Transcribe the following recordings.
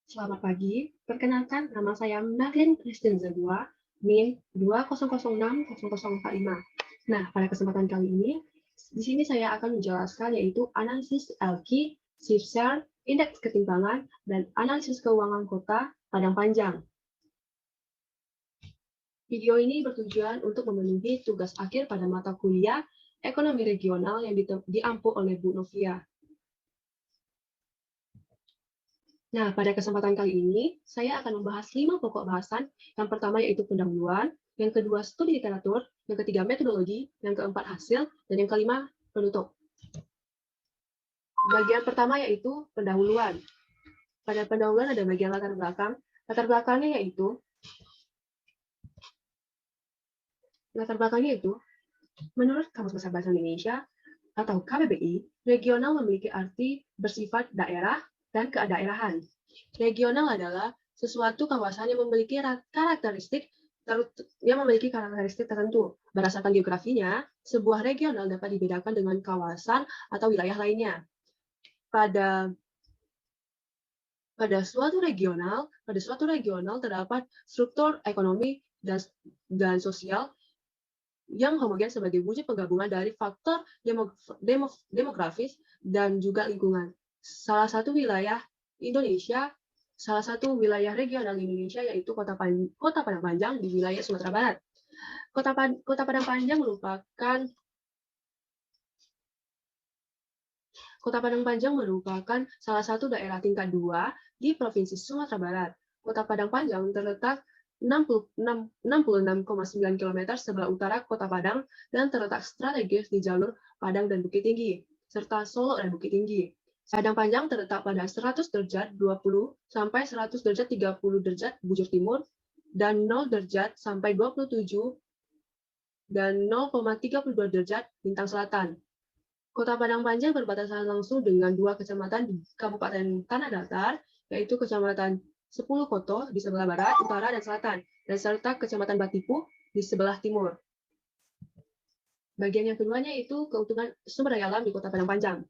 Selamat pagi, perkenalkan nama saya Madeline Christine Zebua, NIM 2006045. Nah, pada kesempatan kali ini, di sini saya akan menjelaskan yaitu analisis LQ, shift share, indeks ketimpangan, dan analisis keuangan kota Padang Panjang. Video ini bertujuan untuk memenuhi tugas akhir pada mata kuliah Ekonomi Regional yang diampu oleh Bu Novia. Nah, pada kesempatan kali ini, saya akan membahas 5 pokok bahasan. Yang pertama yaitu pendahuluan, yang kedua studi literatur, yang ketiga metodologi, yang keempat hasil, dan yang kelima penutup. Bagian pertama yaitu pendahuluan. Pada pendahuluan ada bagian latar belakang. Latar belakangnya yaitu, menurut Kamus Besar Bahasa Indonesia atau KBBI, regional memiliki arti bersifat daerah dan kedaerahan. Regional adalah sesuatu kawasan yang memiliki karakteristik tertentu. Berdasarkan geografinya, sebuah regional dapat dibedakan dengan kawasan atau wilayah lainnya. Pada suatu regional terdapat struktur ekonomi dan sosial yang homogen sebagai wujud penggabungan dari faktor demografis dan juga lingkungan. Salah satu wilayah regional Indonesia yaitu Kota Padang Panjang di wilayah Sumatera Barat. Kota Padang Panjang merupakan salah satu daerah tingkat 2 di Provinsi Sumatera Barat. Kota Padang Panjang terletak 66,9 km sebelah utara Kota Padang dan terletak strategis di jalur Padang dan Bukit Tinggi, serta Solo dan Bukit Tinggi. Padang Panjang terletak pada 100 derajat 20 sampai 100 derajat 30 derajat bujur timur dan 0 derajat sampai 27 dan 0,32 derajat lintang selatan. Kota Padang Panjang berbatasan langsung dengan 2 kecamatan di Kabupaten Tanah Datar, yaitu Kecamatan 10 Koto di sebelah barat, utara, dan selatan, dan serta Kecamatan Batipu di sebelah timur. Bagian yang keduanya itu keuntungan sumber daya alam di Kota Padang Panjang.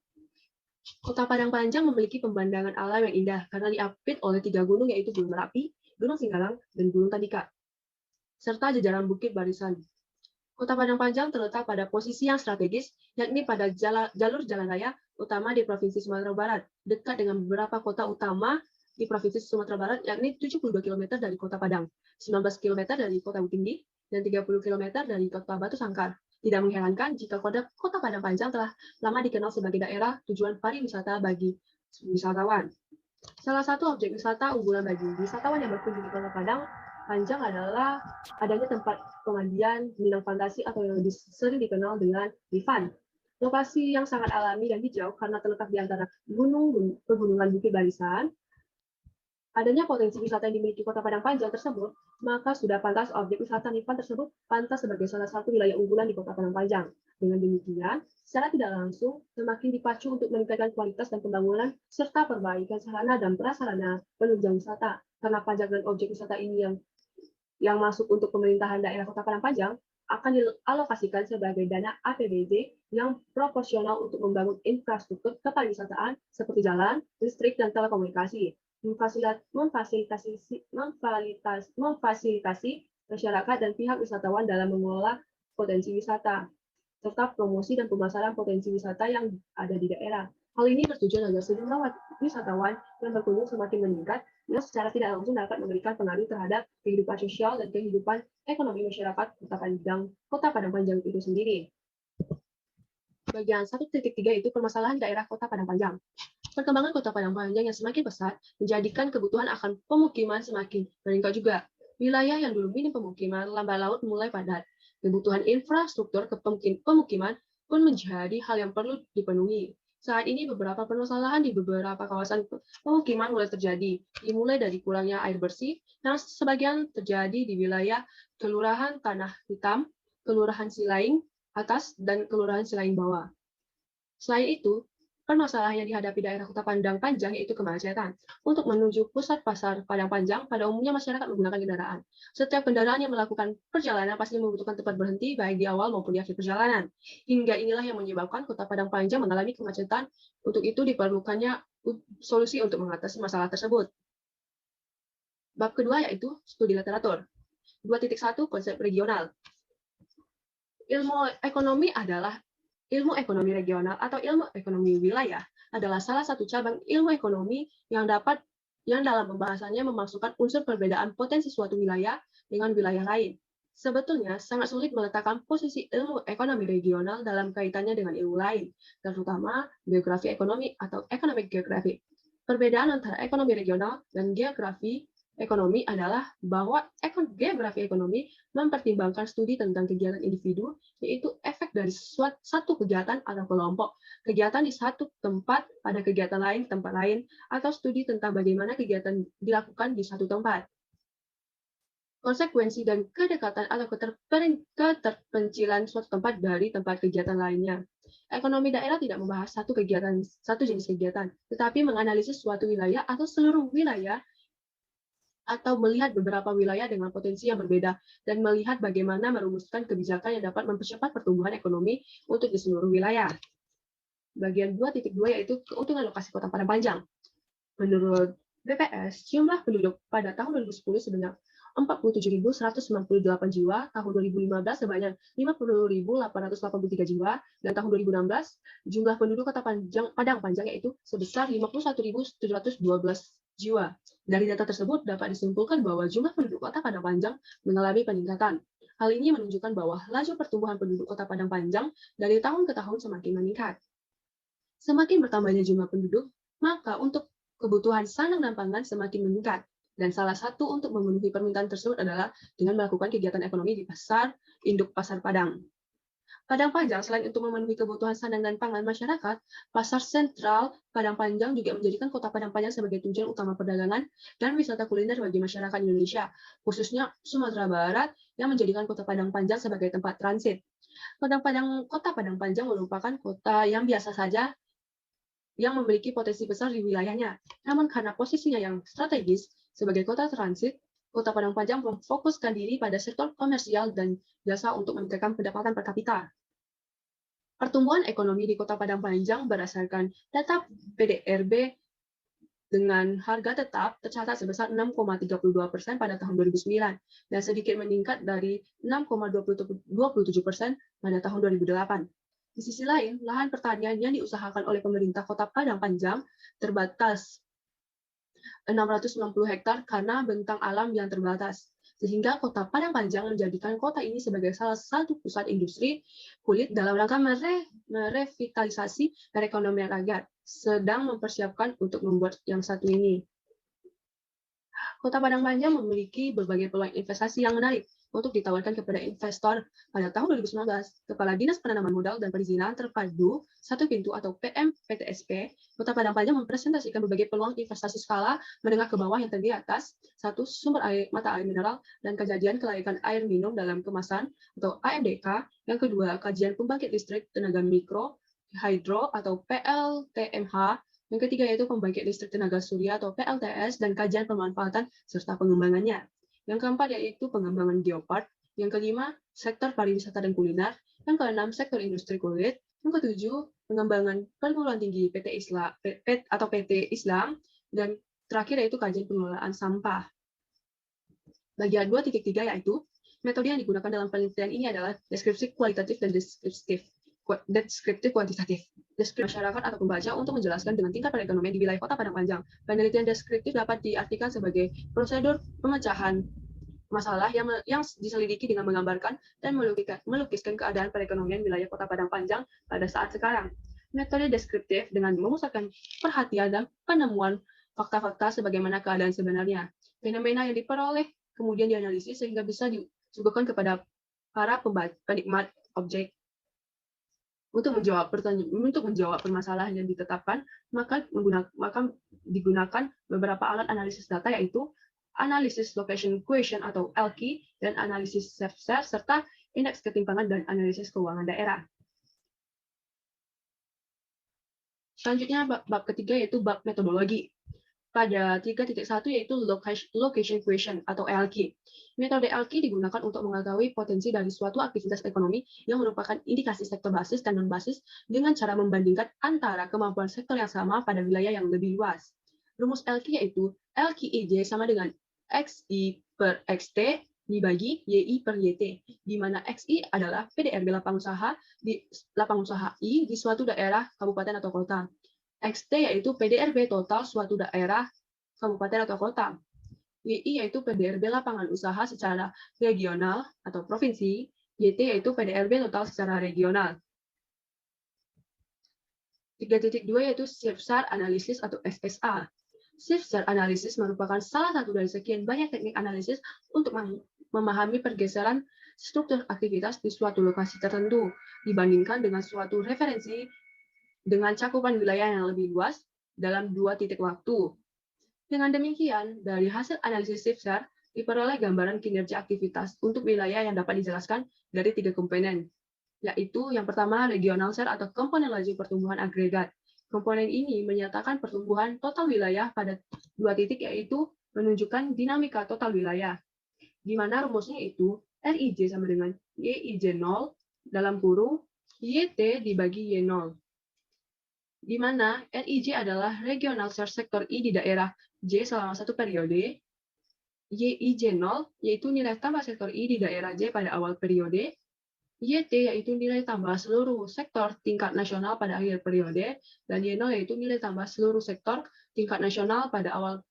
Kota Padang Panjang memiliki pemandangan alam yang indah karena diapit oleh 3 gunung yaitu Gunung Merapi, Gunung Singgalang, dan Gunung Tandika, serta jajaran bukit barisan. Kota Padang Panjang terletak pada posisi yang strategis, yakni pada jalur jalan raya utama di Provinsi Sumatera Barat, dekat dengan beberapa kota utama di Provinsi Sumatera Barat, yakni 72 km dari Kota Padang, 19 km dari Kota Bukit Tinggi, dan 30 km dari Kota Batu Sangkar. Tidak mengherankan jika Kota Padang Panjang telah lama dikenal sebagai daerah tujuan pariwisata bagi wisatawan. Salah satu objek wisata unggulan bagi wisatawan yang berkunjung ke Kota Padang Panjang adalah adanya tempat pemandian Minang Fantasi atau yang lebih sering dikenal dengan Rifan. Lokasi yang sangat alami dan hijau karena terletak di antara pegunungan Bukit Barisan. Adanya potensi wisata yang dimiliki Kota Padang Panjang tersebut, maka sudah pantas objek wisata Rifan tersebut pantas sebagai salah satu wilayah unggulan di Kota Padang Panjang. Dengan demikian, secara tidak langsung semakin dipacu untuk meningkatkan kualitas dan pembangunan serta perbaikan sarana dan prasarana penunjang wisata. Karena pajak dan objek wisata ini yang masuk untuk pemerintahan daerah Kota Padang Panjang akan dialokasikan sebagai dana APBD yang proporsional untuk membangun infrastruktur kepariwisataan seperti jalan, listrik, dan telekomunikasi, memfasilitasi masyarakat dan pihak wisatawan dalam mengelola potensi wisata, serta promosi dan pemasaran potensi wisata yang ada di daerah. Hal ini bertujuan agar sejumlah wisatawan yang berkunjung semakin meningkat, yang secara tidak langsung dapat memberikan pengaruh terhadap kehidupan sosial dan kehidupan ekonomi masyarakat Kota Padang Panjang itu sendiri. Bagian 1.3 itu permasalahan daerah Kota Padang Panjang. Perkembangan Kota Padang Panjang yang semakin pesat menjadikan kebutuhan akan pemukiman semakin meningkat juga. Wilayah yang dulu minim pemukiman, lambat laut mulai padat. Kebutuhan infrastruktur pemukiman pun menjadi hal yang perlu dipenuhi. Saat ini beberapa permasalahan di beberapa kawasan pemukiman mulai terjadi, dimulai dari kurangnya air bersih, yang sebagian terjadi di wilayah Kelurahan Tanah Hitam, Kelurahan Silaing Atas, dan Kelurahan Silaing Bawah. Selain itu, permasalahan yang dihadapi daerah Kota Padang Panjang yaitu kemacetan. Untuk menuju pusat pasar Padang Panjang, pada umumnya masyarakat menggunakan kendaraan. Setiap kendaraan yang melakukan perjalanan pasti membutuhkan tempat berhenti baik di awal maupun di akhir perjalanan. Hingga inilah yang menyebabkan Kota Padang Panjang mengalami kemacetan. Untuk itu diperlukannya solusi untuk mengatasi masalah tersebut. Bab kedua yaitu studi literatur. 2.1 konsep regional. Ilmu ekonomi regional atau ilmu ekonomi wilayah adalah salah satu cabang ilmu ekonomi yang dalam pembahasannya memasukkan unsur perbedaan potensi suatu wilayah dengan wilayah lain. Sebetulnya sangat sulit meletakkan posisi ilmu ekonomi regional dalam kaitannya dengan ilmu lain, terutama geografi ekonomi atau economic geography. Perbedaan antara ekonomi regional dan geografi ekonomi adalah bahwa geografi ekonomi mempertimbangkan studi tentang kegiatan individu, yaitu efek dari satu kegiatan atau kelompok, kegiatan di satu tempat pada kegiatan lain di tempat lain, atau studi tentang bagaimana kegiatan dilakukan di satu tempat. Konsekuensi dan kedekatan atau keterpencilan suatu tempat dari tempat kegiatan lainnya. Ekonomi daerah tidak membahas satu jenis kegiatan, tetapi menganalisis suatu wilayah atau seluruh wilayah atau melihat beberapa wilayah dengan potensi yang berbeda dan melihat bagaimana merumuskan kebijakan yang dapat mempercepat pertumbuhan ekonomi untuk di seluruh wilayah. Bagian 2.2 yaitu keuntungan lokasi Kota Padang Panjang. Menurut BPS, jumlah penduduk pada tahun 2010 sebanyak 47.198 jiwa, tahun 2015 sebanyak 50.883 jiwa, dan tahun 2016 jumlah penduduk Kota Padang Panjang yaitu sebesar 51.712 jiwa. Dari data tersebut dapat disimpulkan bahwa jumlah penduduk Kota Padang Panjang mengalami peningkatan. Hal ini menunjukkan bahwa laju pertumbuhan penduduk Kota Padang Panjang dari tahun ke tahun semakin meningkat. Semakin bertambahnya jumlah penduduk, maka untuk kebutuhan sandang dan pangan semakin meningkat. Dan salah satu untuk memenuhi permintaan tersebut adalah dengan melakukan kegiatan ekonomi di pasar induk Pasar Padang. Padang Panjang selain untuk memenuhi kebutuhan sandang dan pangan masyarakat, pasar sentral Padang Panjang juga menjadikan Kota Padang Panjang sebagai tujuan utama perdagangan dan wisata kuliner bagi masyarakat Indonesia, khususnya Sumatera Barat yang menjadikan Kota Padang Panjang sebagai tempat transit. Kota Padang Panjang merupakan kota yang biasa saja yang memiliki potensi besar di wilayahnya. Namun karena posisinya yang strategis sebagai kota transit, Kota Padang Panjang memfokuskan diri pada sektor komersial dan jasa untuk meningkatkan pendapatan per kapita. Pertumbuhan ekonomi di Kota Padang Panjang berdasarkan data PDRB dengan harga tetap tercatat sebesar 6,32% pada tahun 2009 dan sedikit meningkat dari 6,27% pada tahun 2008. Di sisi lain, lahan pertanian yang diusahakan oleh pemerintah Kota Padang Panjang terbatas 690 hektar karena bentang alam yang terbatas. Sehingga Kota Padang Panjang menjadikan kota ini sebagai salah satu pusat industri kulit dalam rangka merevitalisasi perekonomian rakyat, sedang mempersiapkan untuk membuat yang satu ini. Kota Padang Panjang memiliki berbagai peluang investasi yang menarik untuk ditawarkan kepada investor. Pada tahun 2019, Kepala Dinas Penanaman Modal dan Perizinan Terpadu Satu Pintu atau PMPTSP, Kota Padang Panjang mempresentasikan berbagai peluang investasi skala menengah ke bawah yang terdiri atas satu sumber mata air mineral dan kejadian kelayakan air minum dalam kemasan atau AMDK, yang kedua kajian pembangkit listrik tenaga mikro hidro atau PLTMH, yang ketiga yaitu pembangkit listrik tenaga surya atau PLTS dan kajian pemanfaatan serta pengembangannya. Yang keempat yaitu pengembangan geopark. Yang kelima, sektor pariwisata dan kuliner. Yang keenam, sektor industri kulit. Yang ketujuh, pengembangan perguruan tinggi PT Islam. Dan terakhir yaitu kajian pengelolaan sampah. Bagian 2.3 yaitu metode yang digunakan dalam penelitian ini adalah deskripsi kualitatif dan deskriptif kuantitatif. Deskripsi masyarakat atau pembaca untuk menjelaskan dengan tingkat perekonomian di wilayah Kota Padang Panjang. Penelitian deskriptif dapat diartikan sebagai prosedur pemecahan masalah yang diselidiki dengan menggambarkan dan melukiskan keadaan perekonomian wilayah Kota Padang Panjang pada saat sekarang. Metode deskriptif dengan memusatkan perhatian dan penemuan fakta-fakta sebagaimana keadaan sebenarnya. Fenomena yang diperoleh kemudian dianalisis sehingga bisa disuguhkan kepada para penikmat objek. Untuk menjawab permasalahan yang ditetapkan, maka digunakan beberapa alat analisis data, yaitu analisis location question atau LQ, dan analisis self-share, serta indeks ketimpangan dan analisis keuangan daerah. Selanjutnya, bab ketiga yaitu bab metodologi. Pada 3.1 yaitu location question atau LQ. Metode LQ digunakan untuk mengetahui potensi dari suatu aktivitas ekonomi yang merupakan indikasi sektor basis dan non-basis dengan cara membandingkan antara kemampuan sektor yang sama pada wilayah yang lebih luas. Rumus LQ yaitu LQIJ sama dengan XI per XT dibagi YI per YT, di mana XI adalah PDRB lapang usaha I di suatu daerah, kabupaten atau kota. XT yaitu PDRB total suatu daerah, kabupaten atau kota. YI yaitu PDRB lapangan usaha secara regional atau provinsi, YT yaitu PDRB total secara regional. 3.2 yaitu Shift-SAR Analysis atau SSA. Shift-SAR Analysis merupakan salah satu dari sekian banyak teknik analisis untuk memahami pergeseran struktur aktivitas di suatu lokasi tertentu dibandingkan dengan suatu referensi dengan cakupan wilayah yang lebih luas dalam 2 titik waktu. Dengan demikian, dari hasil analisis Shift-SAR diperoleh gambaran kinerja aktivitas untuk wilayah yang dapat dijelaskan dari 3 komponen, yaitu yang pertama regional SAR atau komponen laju pertumbuhan agregat. Komponen ini menyatakan pertumbuhan total wilayah pada 2 titik, yaitu menunjukkan dinamika total wilayah, di mana rumusnya itu RIJ sama dengan YIJ0 dalam kurung YT dibagi Y0, di mana RIJ adalah regional SAR sektor I di daerah J selama satu periode, YIJ0 yaitu nilai tambah sektor I di daerah J pada awal periode, YT yaitu nilai tambah seluruh sektor tingkat nasional pada akhir periode, dan Y0 yaitu nilai tambah seluruh sektor tingkat nasional pada awal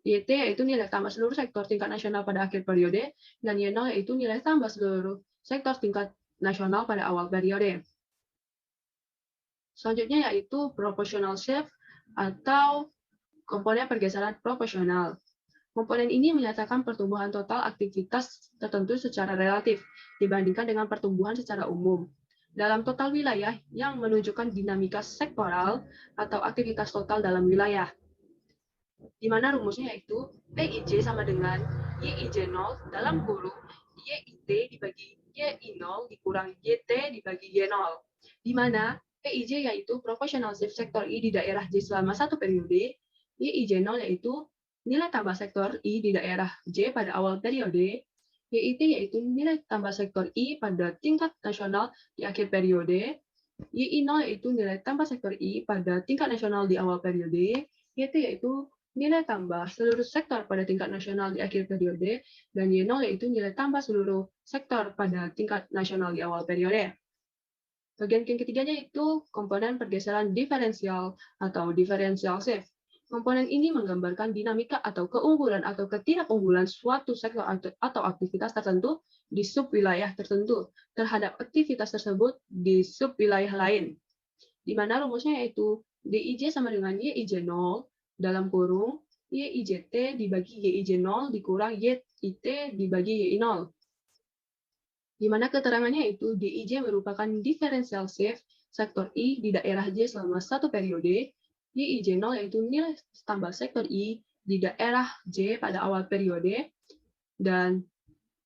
YT yaitu nilai tambah seluruh sektor tingkat nasional pada akhir periode, dan Y0 yaitu nilai tambah seluruh sektor tingkat nasional pada awal periode. Selanjutnya yaitu proportional shift atau komponen pergeseran proporsional. Komponen ini menyatakan pertumbuhan total aktivitas tertentu secara relatif dibandingkan dengan pertumbuhan secara umum dalam total wilayah yang menunjukkan dinamika sektoral atau aktivitas total dalam wilayah, di mana rumusnya yaitu PIJ sama dengan YIJ0 dalam kurung YIT dibagi YI0 dikurang YT dibagi Y0, di mana PIJ yaitu proportional shift sektor I di daerah J selama satu periode, YIJ0 yaitu nilai tambah sektor I di daerah J pada awal periode, YIT yaitu nilai tambah sektor I pada tingkat nasional di akhir periode, YI0 yaitu nilai tambah sektor I pada tingkat nasional di awal periode, YT yaitu nilai tambah seluruh sektor pada tingkat nasional di akhir periode, dan Y0 yaitu nilai tambah seluruh sektor pada tingkat nasional di awal periode. Bagian yang ketiganya itu komponen pergeseran diferensial atau differential shift. Komponen ini menggambarkan dinamika atau keunggulan atau ketidakunggulan suatu sektor atau aktivitas tertentu di subwilayah tertentu terhadap aktivitas tersebut di subwilayah lain, di mana rumusnya yaitu DIJ sama dengan YIJ0 dalam kurung YIJT dibagi YIJ0 dikurang YIT dibagi YI0, di mana keterangannya itu DIJ merupakan differential shift sektor I di daerah J selama satu periode, YIJ0 yaitu nilai tambah sektor I di daerah J pada awal periode, dan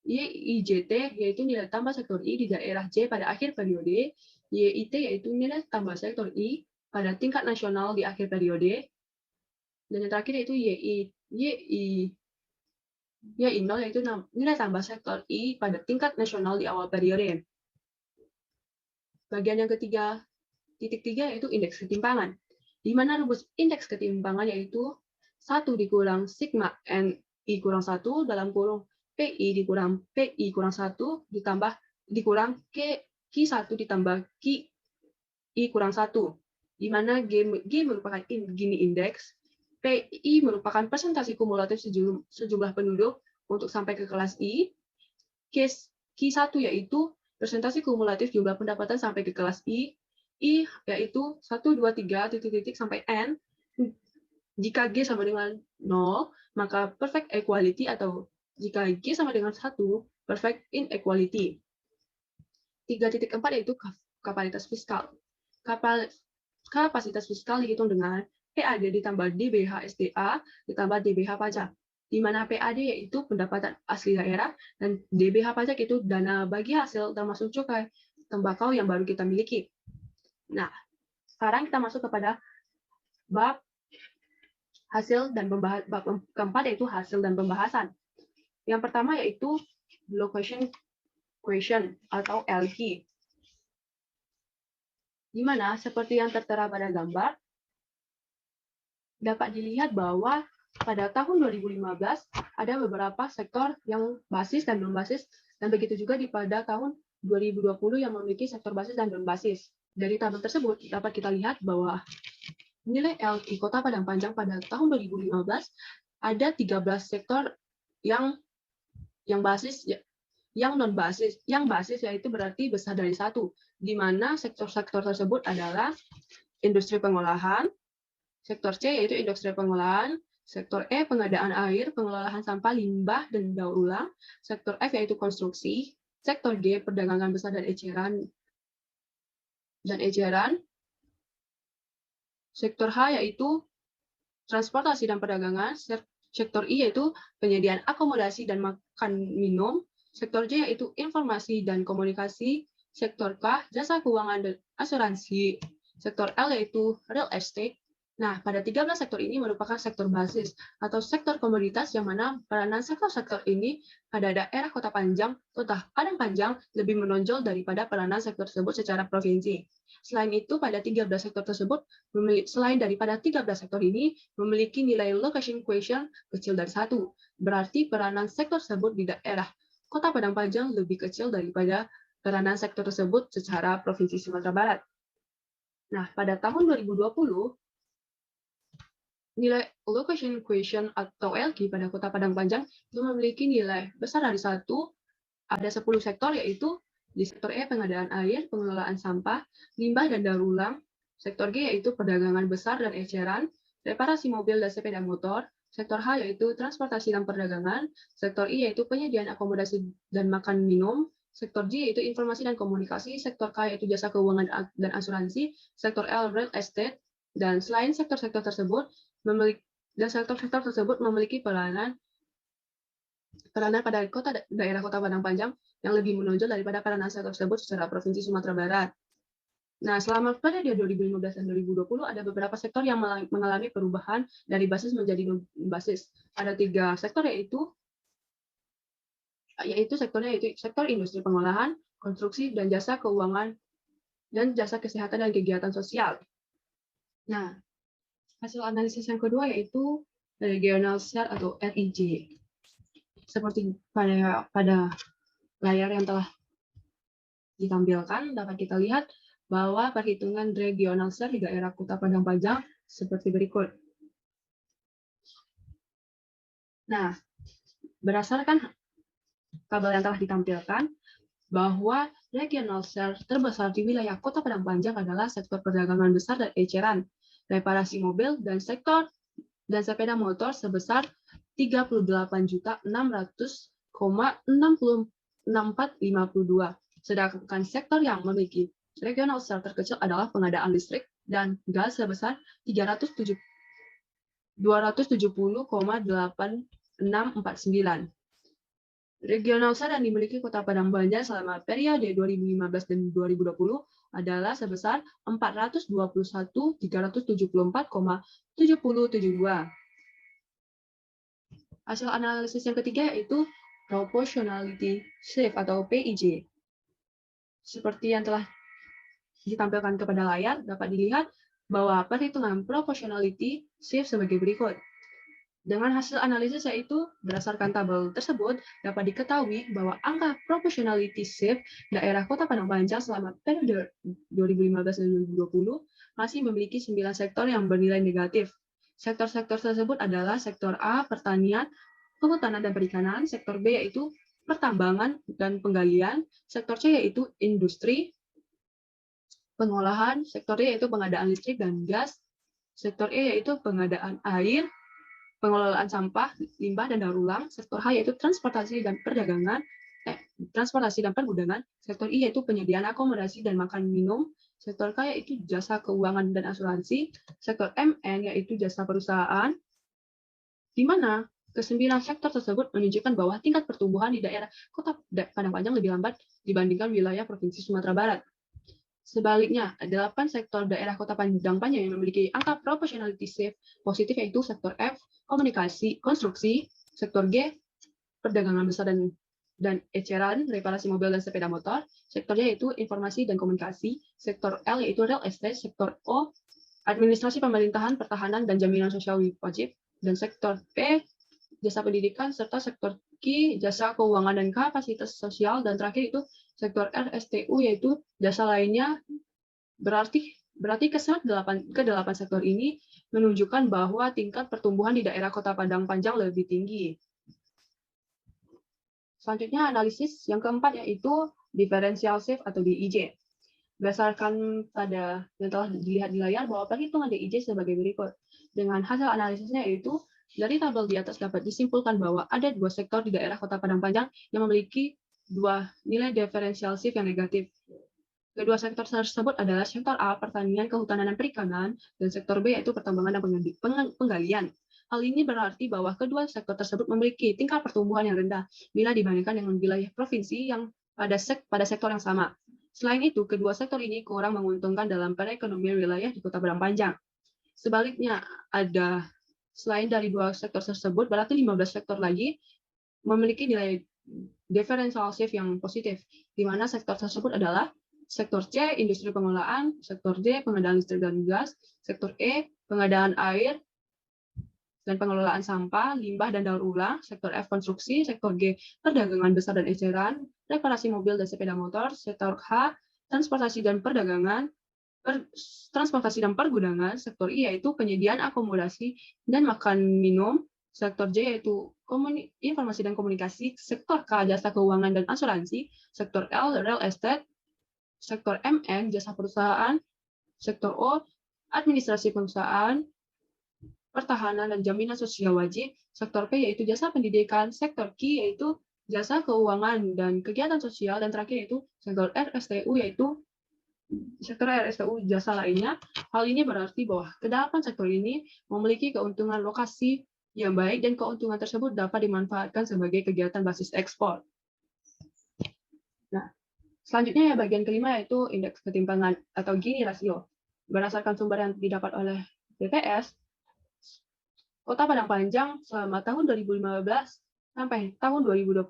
YIJT yaitu nilai tambah sektor I di daerah J pada akhir periode, YIT yaitu nilai tambah sektor I pada tingkat nasional di akhir periode, dan yang terakhir yaitu YI0 yaitu nilai tambah sektor I pada tingkat nasional di awal periode. Bagian yang ketiga, titik 3 yaitu indeks ketimpangan, di mana rumus indeks ketimpangan yaitu 1 dikurang sigma NI kurang 1 dalam kurung PI dikurang PI kurang 1 dikurang Q1 ditambah QI kurang 1, di mana G merupakan Gini indeks, PI merupakan persentase kumulatif sejumlah penduduk untuk sampai ke kelas I, Q1 yaitu persentase kumulatif jumlah pendapatan sampai ke kelas I yaitu 1, 2, 3, titik-titik sampai N. Jika G sama dengan 0, maka perfect equality, atau jika G sama dengan 1, perfect inequality. 3.4 yaitu kapasitas fiskal. Kapasitas fiskal dihitung dengan PAD ditambah DBH SDA ditambah DBH pajak, di mana PAD yaitu pendapatan asli daerah dan DBH pajak itu dana bagi hasil termasuk cukai tembakau yang baru kita miliki. Nah, sekarang kita masuk kepada bab hasil dan pembahasan. Bab keempat yaitu hasil dan pembahasan. Yang pertama yaitu location question atau LQ, di mana seperti yang tertera pada gambar dapat dilihat bahwa pada tahun 2015 ada beberapa sektor yang basis dan non-basis, dan begitu juga pada tahun 2020 yang memiliki sektor basis dan non-basis. Dari tabel tersebut dapat kita lihat bahwa nilai LI Kota Padang Panjang pada tahun 2015 ada 13 sektor yang basis, yang non-basis. Yang basis yaitu berarti besar dari satu, di mana sektor-sektor tersebut adalah industri pengolahan, sektor C yaitu industri pengolahan, sektor E pengadaan air, pengelolaan sampah, limbah, dan daur ulang, sektor F yaitu konstruksi, sektor G perdagangan besar dan eceran, sektor H yaitu transportasi dan perdagangan, sektor I yaitu penyediaan akomodasi dan makan minum, sektor J yaitu informasi dan komunikasi, sektor K jasa keuangan dan asuransi, sektor L yaitu real estate. Nah, pada 13 sektor ini merupakan sektor basis atau sektor komoditas yang mana peranan sektor-sektor ini pada daerah Kota Padang Panjang lebih menonjol daripada peranan sektor tersebut secara provinsi. Selain itu, pada 13 sektor tersebut, selain daripada 13 sektor ini, memiliki nilai location quotient kecil dari 1. Berarti peranan sektor tersebut di daerah Kota Padang Panjang lebih kecil daripada peranan sektor tersebut secara Provinsi Sumatera Barat. Nah, pada tahun 2020, nilai location quotient atau LQ pada Kota Padang Panjang itu memiliki nilai besar dari 1. Ada 10 sektor, yaitu di sektor E pengadaan air, pengelolaan sampah, limbah dan daur ulang, sektor G yaitu perdagangan besar dan eceran, reparasi mobil dan sepeda motor, sektor H yaitu transportasi dan perdagangan, sektor I yaitu penyediaan akomodasi dan makan minum, sektor J yaitu informasi dan komunikasi, sektor K yaitu jasa keuangan dan asuransi, sektor L real estate, dan selain sektor-sektor tersebut, sektor-sektor tersebut memiliki peranan pada daerah Kota Padang Panjang yang lebih menonjol daripada peranan sektor tersebut secara Provinsi Sumatera Barat. Nah, selama periode 2015 dan 2020 ada beberapa sektor yang mengalami perubahan dari basis menjadi non-basis. Ada 3 sektor yaitu sektor industri pengolahan, konstruksi, dan jasa keuangan, dan jasa kesehatan dan kegiatan sosial. Nah, hasil analisis yang kedua yaitu regional share atau RIJ. Seperti pada layar yang telah ditampilkan, dapat kita lihat bahwa perhitungan regional share di daerah Kota Padang Panjang seperti berikut. Nah, berdasarkan tabel yang telah ditampilkan, bahwa regional share terbesar di wilayah Kota Padang Panjang adalah sektor perdagangan besar dan eceran, reparasi mobil, dan sektor dan sepeda motor sebesar 38.600,6452. Sedangkan sektor yang memiliki regional share terkecil adalah pengadaan listrik dan gas sebesar 270,8649. Regional share yang dimiliki Kota Padang Panjang selama periode 2015 dan 2020 adalah sebesar 421.374,7072. Hasil analisis yang ketiga yaitu proportionality shift atau PIJ. Seperti yang telah ditampilkan kepada layar, dapat dilihat bahwa perhitungan proportionality shift sebagai berikut. Dengan hasil analisis yaitu berdasarkan tabel tersebut, dapat diketahui bahwa angka proportionality shift daerah Kota Padang Panjang selama periode 2015 dan 2020 masih memiliki 9 sektor yang bernilai negatif. Sektor-sektor tersebut adalah sektor A, pertanian, kehutanan dan perikanan, sektor B yaitu pertambangan dan penggalian, sektor C yaitu industri, pengolahan, sektor D yaitu pengadaan listrik dan gas, sektor E yaitu pengadaan air, pengelolaan sampah, limbah, dan daur ulang, sektor H yaitu transportasi dan pergudangan, sektor I yaitu penyediaan akomodasi dan makan minum, sektor K yaitu jasa keuangan dan asuransi, sektor MN yaitu jasa perusahaan, di mana kesembilan sektor tersebut menunjukkan bahwa tingkat pertumbuhan di daerah Kota Padang Panjang lebih lambat dibandingkan wilayah Provinsi Sumatera Barat. Sebaliknya, 8 sektor daerah Kota Padang Panjang yang memiliki angka proportionality shift positif yaitu sektor F, komunikasi, konstruksi, sektor G, perdagangan besar dan eceran, reparasi mobil dan sepeda motor, sektor Y yaitu informasi dan komunikasi, sektor L yaitu real estate, sektor O, administrasi pemerintahan, pertahanan, dan jaminan sosial wajib, dan sektor P, jasa pendidikan, serta sektor Q, jasa keuangan dan kapasitas sosial, dan terakhir itu sektor R, STU, yaitu jasa lainnya. Berarti ke-8 sektor ini menunjukkan bahwa tingkat pertumbuhan di daerah Kota Padang Panjang lebih tinggi. Selanjutnya analisis yang keempat yaitu differential shift atau DIJ. Berdasarkan pada yang telah dilihat di layar bahwa perhitungan DIJ sebagai berikut. Dengan hasil analisisnya yaitu dari tabel di atas dapat disimpulkan bahwa ada dua sektor di daerah Kota Padang Panjang yang memiliki dua nilai differential shift yang negatif. Kedua sektor tersebut adalah sektor A, pertanian, kehutanan, dan perikanan, dan sektor B, yaitu pertambangan dan penggalian. Hal ini berarti bahwa kedua sektor tersebut memiliki tingkat pertumbuhan yang rendah bila dibandingkan dengan wilayah provinsi yang pada sektor yang sama. Selain itu, kedua sektor ini kurang menguntungkan dalam perekonomian wilayah di Kota Padang Panjang. Sebaliknya, selain dari dua sektor tersebut, berarti 15 sektor lagi memiliki nilai differential shift yang positif, di mana sektor tersebut adalah sektor C, industri pengelolaan, sektor D, pengadaan listrik dan gas, sektor E, pengadaan air dan pengelolaan sampah, limbah dan daur ulang, sektor F, konstruksi, sektor G, perdagangan besar dan eceran, reparasi mobil dan sepeda motor, sektor H, transportasi dan perdagangan, transportasi dan pergudangan, sektor I yaitu penyediaan akomodasi dan makan minum, sektor J yaitu informasi dan komunikasi, sektor K, jasa keuangan dan asuransi, sektor L, real estate, sektor MN, jasa perusahaan, sektor O, administrasi perusahaan, pertahanan dan jaminan sosial wajib, sektor P yaitu jasa pendidikan, sektor Q yaitu jasa keuangan dan kegiatan sosial, dan terakhir yaitu sektor RSTU yaitu sektor RSTU jasa lainnya. Hal ini berarti bahwa kedelapan sektor ini memiliki keuntungan lokasi yang baik dan keuntungan tersebut dapat dimanfaatkan sebagai kegiatan basis ekspor. Nah, selanjutnya ya bagian kelima yaitu indeks ketimpangan atau Gini rasio. Berdasarkan sumber yang didapat oleh BPS, Kota Padang Panjang selama tahun 2015 sampai tahun 2020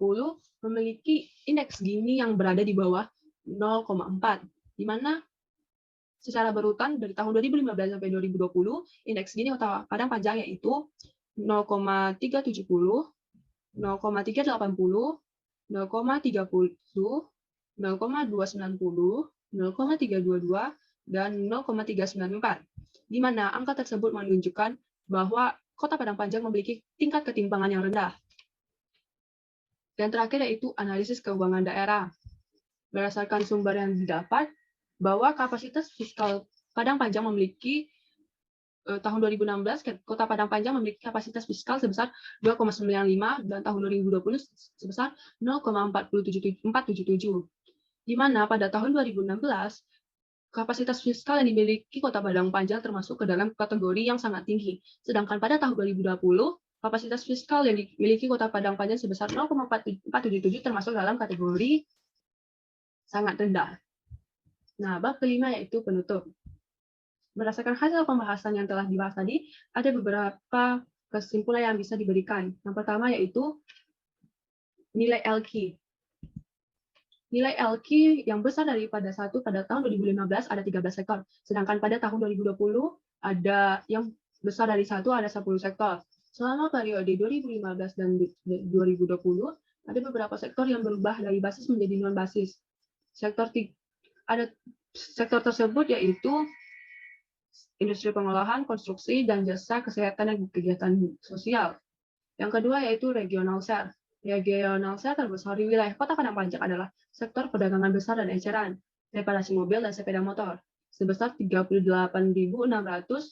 memiliki indeks Gini yang berada di bawah 0,4, di mana secara berurutan dari tahun 2015 sampai 2020 indeks Gini Kota Padang Panjang yaitu 0,370, 0,380, 0,30, 0,290, 0,322, dan 0,394, di mana angka tersebut menunjukkan bahwa Kota Padang Panjang memiliki tingkat ketimpangan yang rendah. Dan terakhir yaitu analisis keuangan daerah. Berdasarkan sumber yang didapat, bahwa kapasitas fiskal Padang Panjang memiliki tahun 2016 Kota Padang Panjang memiliki kapasitas fiskal sebesar 2,95 dan tahun 2020 sebesar 0,477, di mana pada tahun 2016 kapasitas fiskal yang dimiliki Kota Padang Panjang termasuk ke dalam kategori yang sangat tinggi, sedangkan pada tahun 2020 kapasitas fiskal yang dimiliki Kota Padang Panjang sebesar 0,477 termasuk dalam kategori sangat rendah. Nah, bab kelima yaitu penutup. Berdasarkan hasil pembahasan yang telah dibahas tadi, ada beberapa kesimpulan yang bisa diberikan. Yang pertama yaitu nilai LQ. Nilai LQ yang besar daripada satu pada tahun 2015 ada 13 sektor, sedangkan pada tahun 2020 ada yang besar dari satu ada 10 sektor. Selama periode 2015 dan 2020 ada beberapa sektor yang berubah dari basis menjadi non basis. Sektor tersebut yaitu industri pengolahan, konstruksi, dan jasa kesehatan dan kegiatan sosial. Yang kedua yaitu regional share. Regional share terbesar di wilayah Kota Padang Panjang adalah sektor perdagangan besar dan eceran, reparasi mobil dan sepeda motor, sebesar 38.600,6452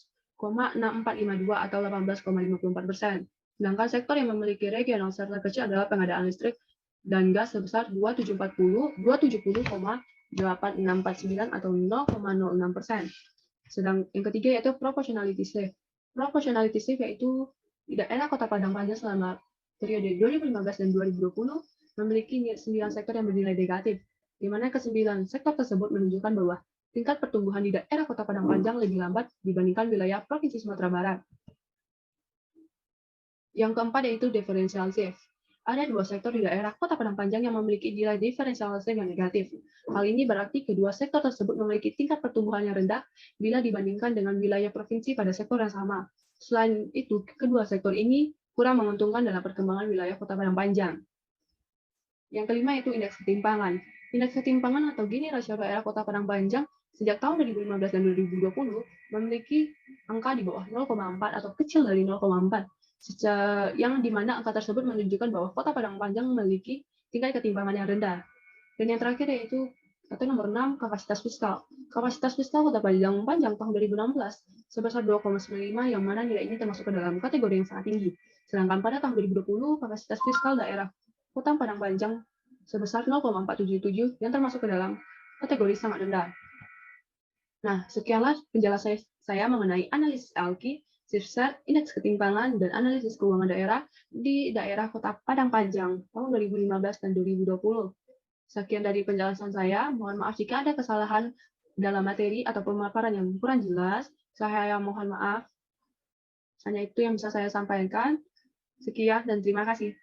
atau 18,54%. Sedangkan sektor yang memiliki regional share terkecil adalah pengadaan listrik dan gas sebesar 270,8649 atau 0,06%. Sedang yang ketiga yaitu proportionality shift. Proportionality shift yaitu di daerah Kota Padang Panjang selama periode 2015 dan 2020 memiliki 9 sektor yang bernilai negatif, di mana ke-9 sektor tersebut menunjukkan bahwa tingkat pertumbuhan di daerah Kota Padang Panjang lebih lambat dibandingkan wilayah Provinsi Sumatera Barat. Yang keempat yaitu differential shift. Ada dua sektor di daerah Kota Padang Panjang yang memiliki nilai differential shift yang negatif. Hal ini berarti kedua sektor tersebut memiliki tingkat pertumbuhan yang rendah bila dibandingkan dengan wilayah provinsi pada sektor yang sama. Selain itu, kedua sektor ini kurang menguntungkan dalam perkembangan wilayah Kota Padang Panjang. Yang kelima yaitu indeks ketimpangan. Indeks ketimpangan atau Gini rasio daerah Kota Padang Panjang sejak tahun 2015 dan 2020 memiliki angka di bawah 0,4 atau kecil dari 0,4, yang dimana angka tersebut menunjukkan bahwa Kota Padang Panjang memiliki tingkat ketimpangan yang rendah. Dan yang terakhir yaitu atau nomor 6, kapasitas fiskal. Kapasitas fiskal Kota Padang Panjang tahun 2016 sebesar 2,95 yang mana nilai ini termasuk ke dalam kategori yang sangat tinggi. Sedangkan pada tahun 2020 kapasitas fiskal daerah Kota Padang Panjang sebesar 0,477 yang termasuk ke dalam kategori sangat rendah. Nah, sekianlah penjelasan saya mengenai analisis ALKI, SIRSAT, indeks ketimpangan, dan analisis keuangan daerah di daerah Kota Padang Panjang tahun 2015 dan 2020. Sekian dari penjelasan saya. Mohon maaf jika ada kesalahan dalam materi atau pemaparan yang kurang jelas. Saya mohon maaf. Hanya itu yang bisa saya sampaikan. Sekian dan terima kasih.